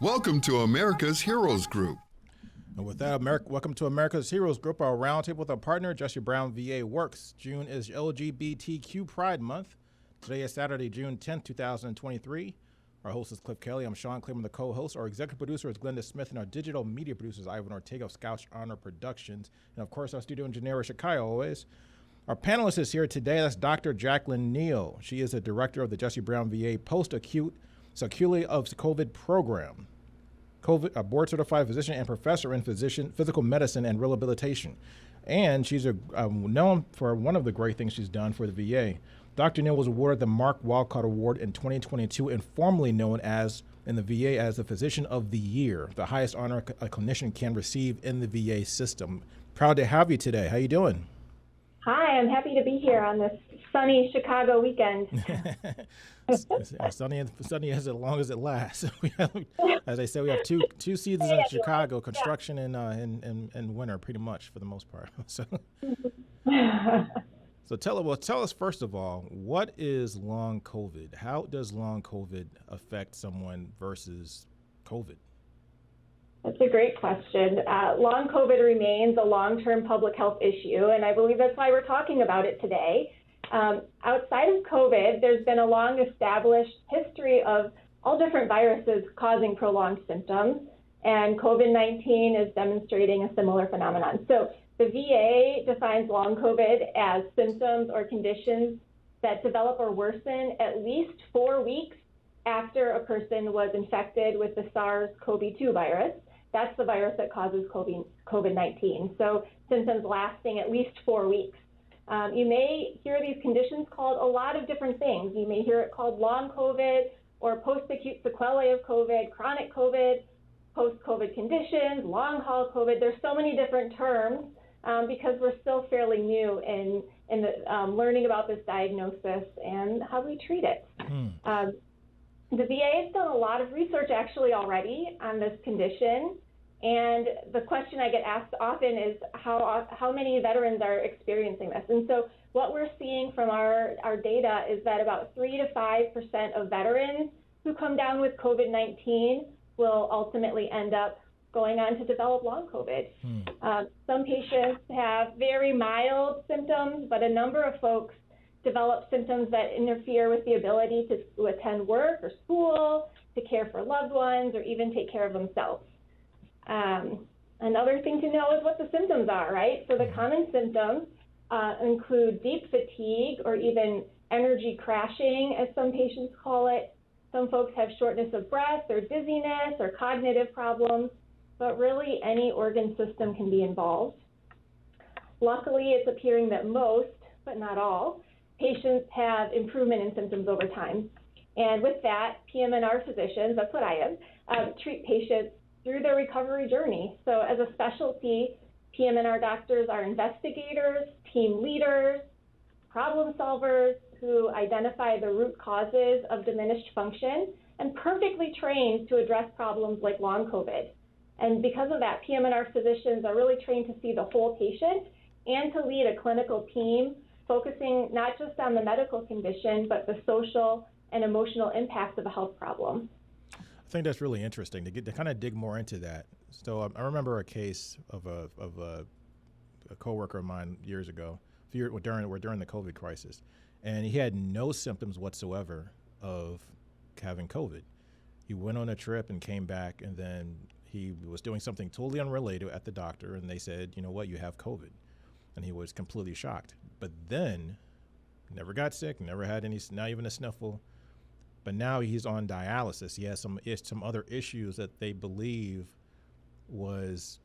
Welcome to America's Heroes Group. And with that, welcome to America's Heroes Group, our roundtable with our partner, Jesse Brown VA Works. June is LGBTQ Pride Month. Today is Saturday, June 10th, 2023. Our host is Cliff Kelley. I'm Sean Claiborne, the co-host. Our executive producer is Glenda Smith, and our digital media producer is Ortega of Scouch Honor Productions. And of course, our studio engineer is Sequelae, always. Our panelist is here today. That's Dr. Jacqueline Neal. She is the director of the Jesse Brown VA Post-Acute Sequelae of COVID program. A board-certified physician and professor in physical medicine and rehabilitation. And she's known for one of the great things she's done for the VA. Dr. Neal was awarded the Mark Walcott Award in 2022, informally known as in the VA as the Physician of the Year, the highest honor a clinician can receive in the VA system. Proud to have you today. How you doing? Hi, I'm happy to be here on this sunny Chicago weekend. sunny as long as it lasts. As I said, we have two seasons in Chicago: construction and winter, pretty much for the most part. So tell us first of all, what is long COVID? How does long COVID affect someone versus COVID? That's a great question. Long COVID remains a long-term public health issue, and I believe that's why we're talking about it today. Outside of COVID, there's been a long-established history of all different viruses causing prolonged symptoms, and COVID-19 is demonstrating a similar phenomenon. So the VA defines long COVID as symptoms or conditions that develop or worsen at least 4 weeks after a person was infected with the SARS-CoV-2 virus. That's the virus that causes COVID-19. So symptoms lasting at least 4 weeks. You may hear these conditions called a lot of different things. You may hear it called long COVID or post-acute sequelae of COVID, chronic COVID, post-COVID conditions, long-haul COVID. There's so many different terms because we're still fairly new in learning about this diagnosis and how we treat it. The VA has done a lot of research actually already on this condition. And the question I get asked often is how many veterans are experiencing this? And so what we're seeing from our data is that about 3 to 5% of veterans who come down with COVID-19 will ultimately end up going on to develop long COVID. Some patients have very mild symptoms, but a number of folks develop symptoms that interfere with the ability to attend work or school, to care for loved ones, or even take care of themselves. Another thing to know is what the symptoms are, right? So the common symptoms include deep fatigue or even energy crashing, as some patients call it. Some folks have shortness of breath or dizziness or cognitive problems, but really any organ system can be involved. Luckily, it's appearing that most, but not all, patients have improvement in symptoms over time. And with that, PM&R physicians, that's what I am, treat patients through their recovery journey. So as a specialty, PM&R doctors are investigators, team leaders, problem solvers who identify the root causes of diminished function and perfectly trained to address problems like long COVID. And because of that, PM&R physicians are really trained to see the whole patient and to lead a clinical team focusing not just on the medical condition, but the social and emotional impacts of a health problem. I think that's really interesting to kind of dig more into that. So I remember a case of a coworker of mine years ago, during the COVID crisis, and he had no symptoms whatsoever of having COVID. He went on a trip and came back, and then he was doing something totally unrelated at the doctor, and they said, you know what, you have COVID. And he was completely shocked. But then, never got sick, never had not even a sniffle. But now he's on dialysis. He has some other issues that they believe was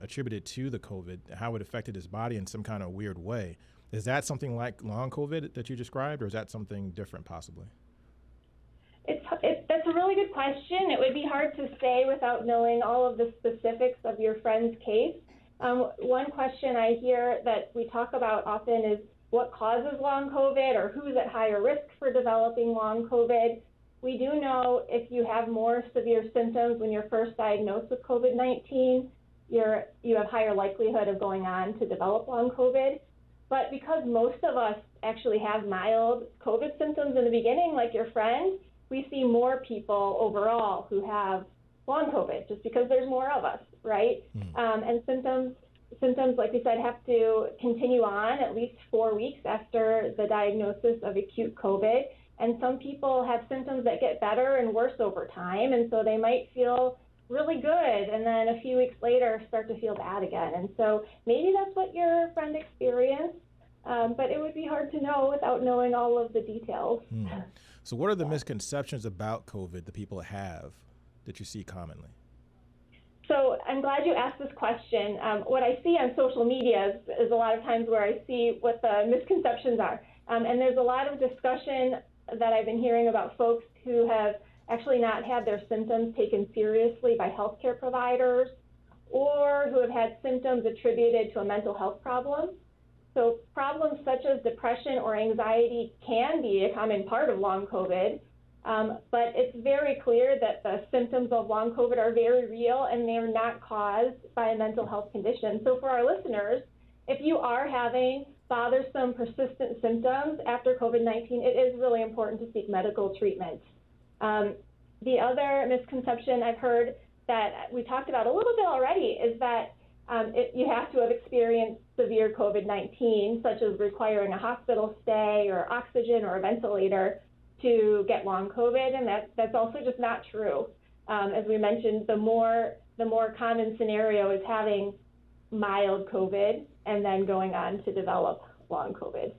attributed to the COVID, how it affected his body in some kind of weird way. Is that something like long COVID that you described, or is that something different possibly? That's a really good question. It would be hard to say without knowing all of the specifics of your friend's case. One question I hear that we talk about often is what causes long COVID or who's at higher risk for developing long COVID. We do know if you have more severe symptoms when you're first diagnosed with COVID-19, you have higher likelihood of going on to develop long COVID. But because most of us actually have mild COVID symptoms in the beginning, like your friend, we see more people overall who have long COVID, just because there's more of us, right? And symptoms, like we said, have to continue on at least 4 weeks after the diagnosis of acute COVID. And some people have symptoms that get better and worse over time, and so they might feel really good, and then a few weeks later start to feel bad again. And so maybe that's what your friend experienced, but it would be hard to know without knowing all of the details. So what are the misconceptions about COVID that people have that you see commonly? So I'm glad you asked this question. What I see on social media is a lot of times where I see what the misconceptions are. And there's a lot of discussion that I've been hearing about folks who have actually not had their symptoms taken seriously by healthcare providers, or who have had symptoms attributed to a mental health problem. So problems such as depression or anxiety can be a common part of long COVID, but it's very clear that the symptoms of long COVID are very real and they're not caused by a mental health condition. So for our listeners, if you are having bothersome, persistent symptoms after COVID-19, it is really important to seek medical treatment. The other misconception I've heard that we talked about a little bit already is that you have to have experienced severe COVID-19, such as requiring a hospital stay or oxygen or a ventilator to get long COVID, and that's also just not true. As we mentioned, the more common scenario is having mild COVID and then going on to develop long COVID.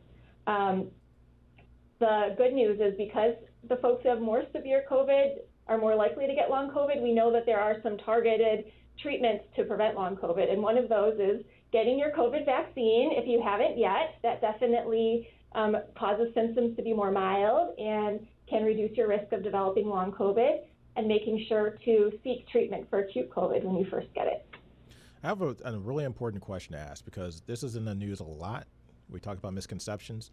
The good news is because the folks who have more severe COVID are more likely to get long COVID, we know that there are some targeted treatments to prevent long COVID. And one of those is getting your COVID vaccine if you haven't yet. That definitely causes symptoms to be more mild and can reduce your risk of developing long COVID, and making sure to seek treatment for acute COVID when you first get it. I have a really important question to ask because this is in the news a lot. We talk about misconceptions.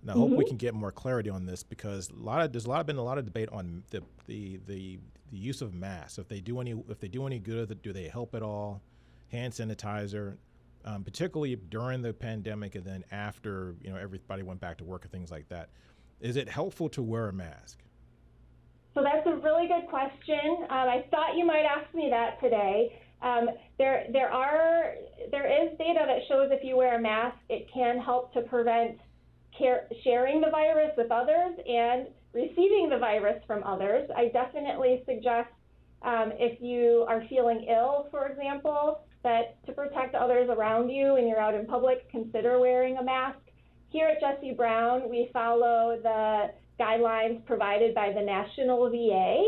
And I hope we can get more clarity on this because there's been a lot of debate on the use of masks. If they do any good, do they help at all? Hand sanitizer, particularly during the pandemic and then after everybody went back to work and things like that. Is it helpful to wear a mask? So that's a really good question. I thought you might ask me that today. There is data that shows if you wear a mask, it can help to prevent sharing the virus with others and receiving the virus from others. I definitely suggest if you are feeling ill, for example, that to protect others around you and you're out in public, consider wearing a mask. Here at Jesse Brown, we follow the guidelines provided by the National VA,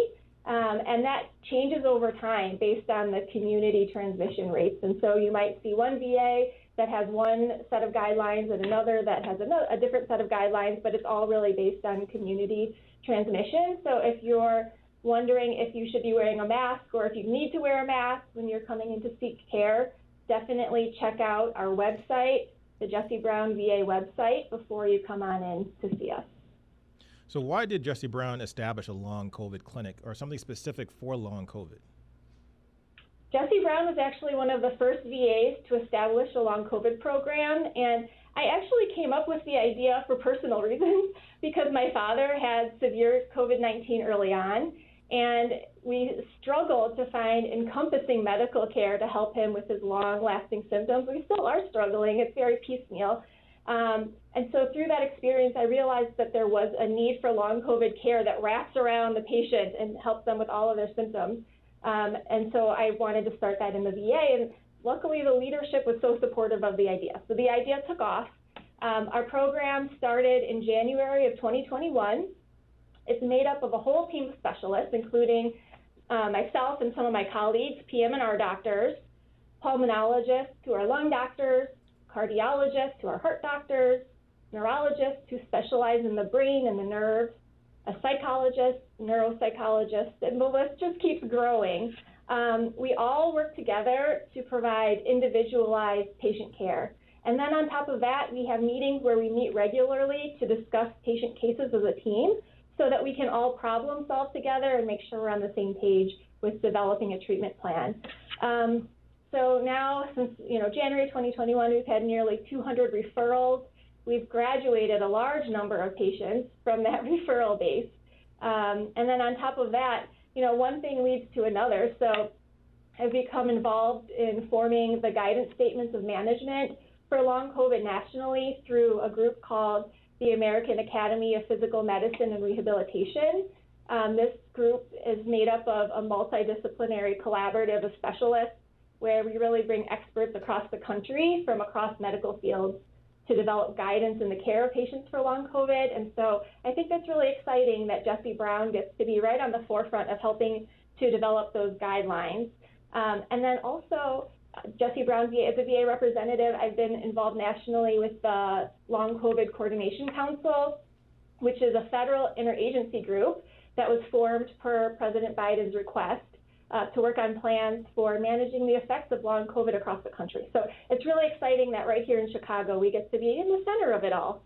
and that changes over time based on the community transmission rates. And so you might see one VA that has one set of guidelines and another that has a different set of guidelines, but it's all really based on community transmission. So if you're wondering if you should be wearing a mask or if you need to wear a mask when you're coming in to seek care, definitely check out our website, the Jesse Brown VA website, before you come on in to see us. So why did Jesse Brown establish a long COVID clinic or something specific for long COVID? Jesse Brown was actually one of the first VAs to establish a long COVID program, and I actually came up with the idea for personal reasons because my father had severe COVID-19 early on, and we struggled to find encompassing medical care to help him with his long-lasting symptoms. We still are struggling. It's very piecemeal. And so through that experience, I realized that there was a need for long COVID care that wraps around the patient and helps them with all of their symptoms. And so I wanted to start that in the VA, and luckily the leadership was so supportive of the idea. So the idea took off. Our program started in January of 2021. It's made up of a whole team of specialists, including myself and some of my colleagues, PM&R doctors, pulmonologists who are lung doctors, cardiologists who are heart doctors, neurologists who specialize in the brain and the nerves, a psychologist, neuropsychologist, and the list just keeps growing. We all work together to provide individualized patient care. And then on top of that, we have meetings where we meet regularly to discuss patient cases as a team so that we can all problem solve together and make sure we're on the same page with developing a treatment plan. So now, since January 2021, we've had nearly 200 referrals. We've graduated a large number of patients from that referral base. And then on top of that, one thing leads to another. So I've become involved in forming the guidance statements of management for long COVID nationally through a group called the American Academy of Physical Medicine and Rehabilitation. This group is made up of a multidisciplinary collaborative of specialists where we really bring experts across the country from across medical fields to develop guidance in the care of patients for long COVID. And so I think that's really exciting that Jesse Brown gets to be right on the forefront of helping to develop those guidelines. And then also, Jesse Brown, as a VA representative, I've been involved nationally with the Long COVID Coordination Council, which is a federal interagency group that was formed per President Biden's request to work on plans for managing the effects of long COVID across the country. So it's really exciting that right here in Chicago, we get to be in the center of it all.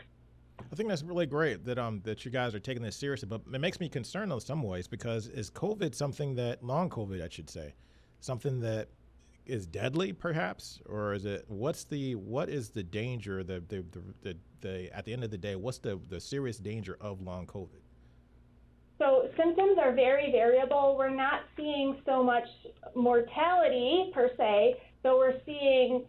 I think that's really great that that you guys are taking this seriously, but it makes me concerned in some ways because is COVID something that, long COVID, I should say, something that is deadly perhaps, or is it, what is the danger, at the end of the day, what's the serious danger of long COVID? So symptoms are very variable. We're not seeing so much mortality per se, though we're seeing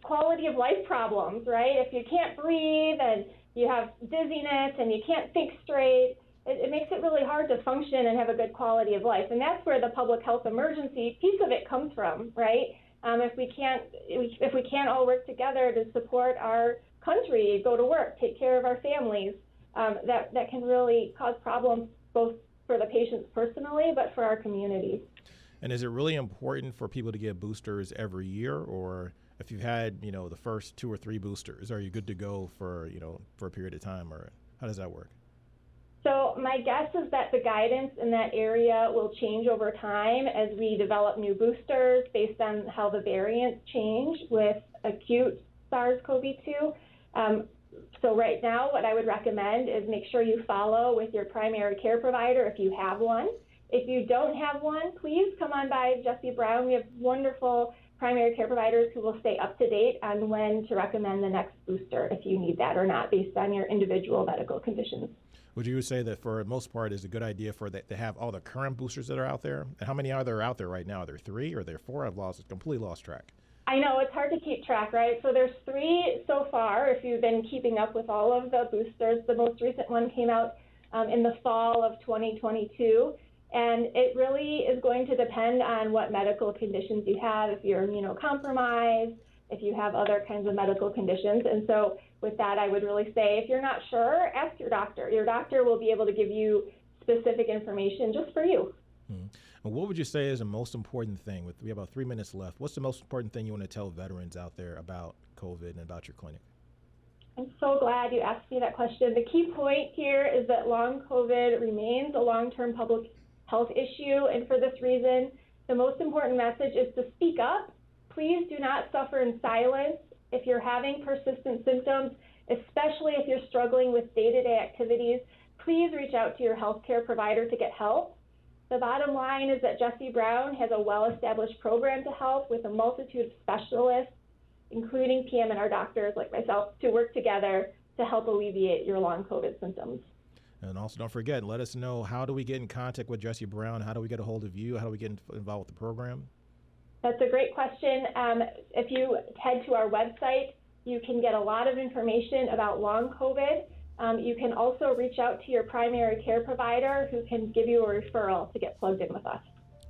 quality of life problems, right? If you can't breathe and you have dizziness and you can't think straight, it makes it really hard to function and have a good quality of life. And that's where the public health emergency piece of it comes from, right? If we can't all work together to support our country, go to work, take care of our families, that can really cause problems both for the patients personally, but for our communities. And is it really important for people to get boosters every year, or if you've had, the first 2 or 3 boosters, are you good to go for a period of time, or how does that work? So my guess is that the guidance in that area will change over time as we develop new boosters based on how the variants change with acute SARS-CoV-2. So right now, what I would recommend is make sure you follow with your primary care provider if you have one. If you don't have one, please come on by Jesse Brown. We have wonderful primary care providers who will stay up to date on when to recommend the next booster if you need that or not based on your individual medical conditions. Would you say that for the most part, it's a good idea for that to have all the current boosters that are out there? And how many are there out there right now? Are there 3 or are there 4? I've completely lost track. I know, it's hard to keep track, right? So there's 3 so far, if you've been keeping up with all of the boosters. The most recent one came out in the fall of 2022. And it really is going to depend on what medical conditions you have, if you're immunocompromised, if you have other kinds of medical conditions. And so with that, I would really say, if you're not sure, ask your doctor. Your doctor will be able to give you specific information just for you. Mm-hmm. And what would you say is the most important thing? We have about 3 minutes left. What's the most important thing you want to tell veterans out there about COVID and about your clinic? I'm so glad you asked me that question. The key point here is that long COVID remains a long-term public health issue, and for this reason, the most important message is to speak up. Please do not suffer in silence. If you're having persistent symptoms, especially if you're struggling with day-to-day activities, please reach out to your healthcare provider to get help. The bottom line is that Jesse Brown has a well-established program to help with a multitude of specialists, including PM&R doctors like myself, to work together to help alleviate your long COVID symptoms. And also don't forget, let us know, how do we get in contact with Jesse Brown? How do we get a hold of you? How do we get involved with the program? That's a great question. If you head to our website, you can get a lot of information about long COVID. You can also reach out to your primary care provider who can give you a referral to get plugged in with us.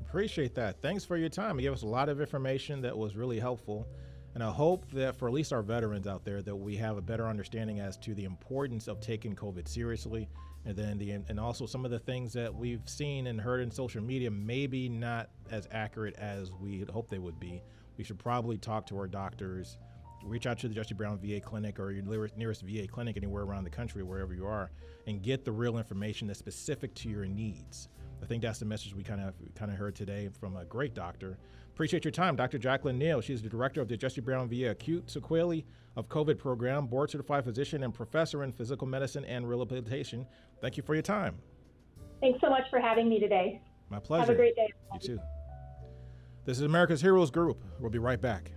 Appreciate that. Thanks for your time. You gave us a lot of information that was really helpful. And I hope that for at least our veterans out there that we have a better understanding as to the importance of taking COVID seriously. And then and also some of the things that we've seen and heard in social media maybe not as accurate as we hope they would be. We should probably talk to our doctors, reach out to the Jesse Brown VA clinic or your nearest VA clinic anywhere around the country, wherever you are, and get the real information that's specific to your needs. I think that's the message we kind of heard today from a great doctor. Appreciate your time, Dr. Jacqueline Neal. She's the director of the Jesse Brown VA Acute Sequelae of COVID program, board certified physician and professor in physical medicine and rehabilitation. Thank you for your time. Thanks so much for having me today. My pleasure. Have a great day. You too. This is America's Heroes Group. We'll be right back.